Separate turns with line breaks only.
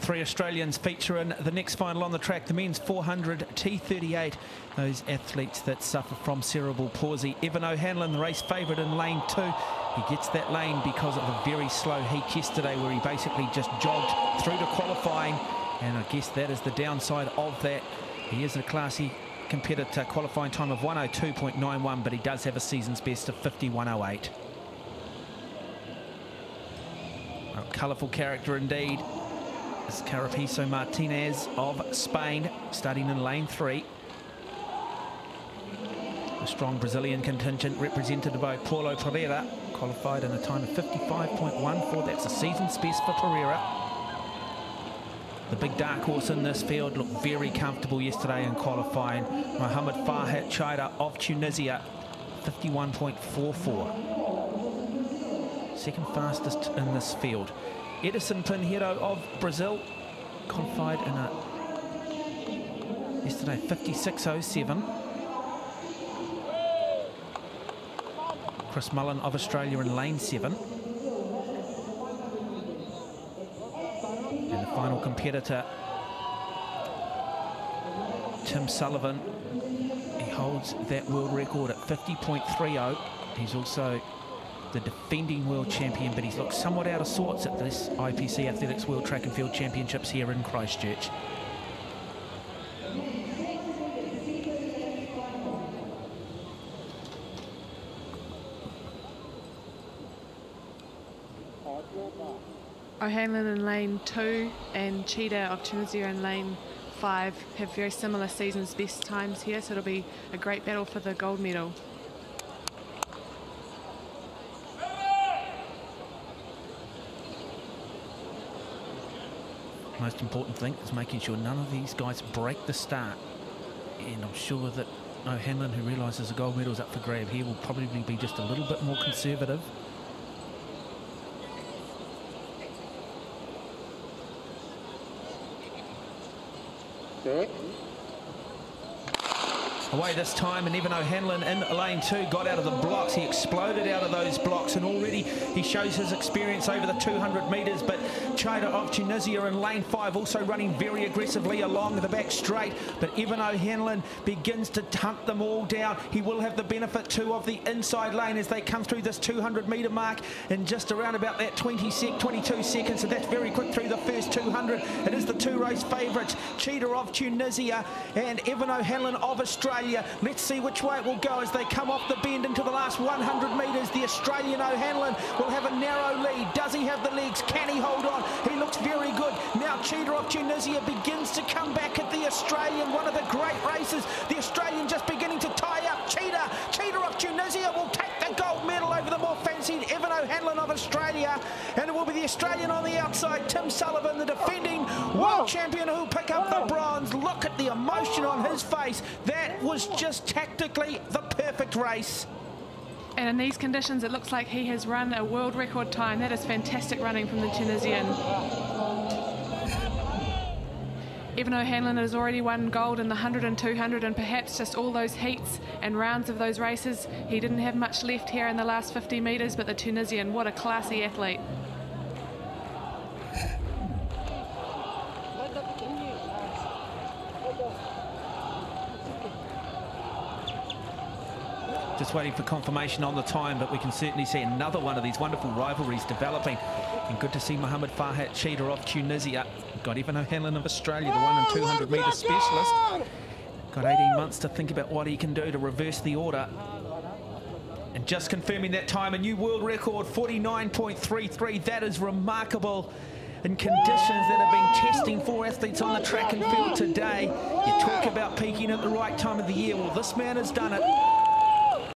Three Australians feature in the next final on the track, the men's 400 T38. Those athletes that suffer from cerebral palsy. Evan O'Hanlon, the race favourite in lane 2. He gets that lane because of a very slow heat yesterday where he basically just jogged through to qualifying. And I guess that is the downside of that. He is a classy competitor, qualifying time of 102.91, but he does have a season's best of 51.08. A colourful character indeed. Is Carapiso Martinez of Spain, starting in lane 3. A strong Brazilian contingent represented by Paulo Pereira, qualified in a time of 55.14. That's a season's best for Pereira. The big dark horse in this field looked very comfortable yesterday in qualifying. Mohamed Farhat Chaida of Tunisia, 51.44. Second fastest in this field. Edison Pinheiro of Brazil qualified in a yesterday 56.07. Chris Mullen of Australia in lane 7. And the final competitor, Tim Sullivan. He holds that world record at 50.30. He's also the defending world champion, but he's looked somewhat out of sorts at this IPC Athletics World Track and Field Championships here in Christchurch.
O'Hanlon in lane 2 and Cheetah of Tunisia in lane 5 have very similar season's best times here, so it'll be a great battle for the gold medal.
Most important thing is making sure none of these guys break the start. And I'm sure that O'Hanlon, who realises the gold medal is up for grab here, will probably be just a little bit more conservative.
Okay.
Away this time, and Evan O'Hanlon in lane 2 got out of the blocks. He exploded out of those blocks, and already he shows his experience over the 200 metres. But Chaida of Tunisia in lane 5 also running very aggressively along the back straight. But Evan O'Hanlon begins to hunt them all down. He will have the benefit too of the inside lane as they come through this 200 metre mark in just around about that 22 seconds. So that's very quick through the first 200. It is the two race favourites, Cheetah of Tunisia and Evan O'Hanlon of Australia. Let's see which way it will go as they come off the bend into the last 100 metres. The Australian O'Hanlon will have a narrow lead. Does he have the legs? Can he hold on? He looks very good. Now Cheetah of Tunisia begins to come back at the Australian. One of the great races. The Australian just beginning to tie up. Cheetah of Tunisia will take the gold medal over the more fancied Evan O'Hanlon of Australia. And it will be the Australian on the outside, Tim Sullivan, the defending world champion, who will pick up the bronze. Look at the emotion on his face. That was just tactically the perfect race.
And in these conditions, it looks like he has run a world record time. That is fantastic running from the Tunisian. Evan O'Hanlon has already won gold in the 100 and 200, and perhaps just all those heats and rounds of those races. He didn't have much left here in the last 50 metres, but the Tunisian, what a classy athlete.
Just waiting for confirmation on the time, but we can certainly see another one of these wonderful rivalries developing. And good to see Mohamed Farhat Cheetah of Tunisia. Got Evan O'Hanlon of Australia, the 1 and 200 metre specialist. Got 18 months to think about what he can do to reverse the order. And just confirming that time, a new world record, 49.33. That is remarkable in conditions that have been testing for athletes on the track and field today. You talk about peaking at the right time of the year. Well, this man has done it.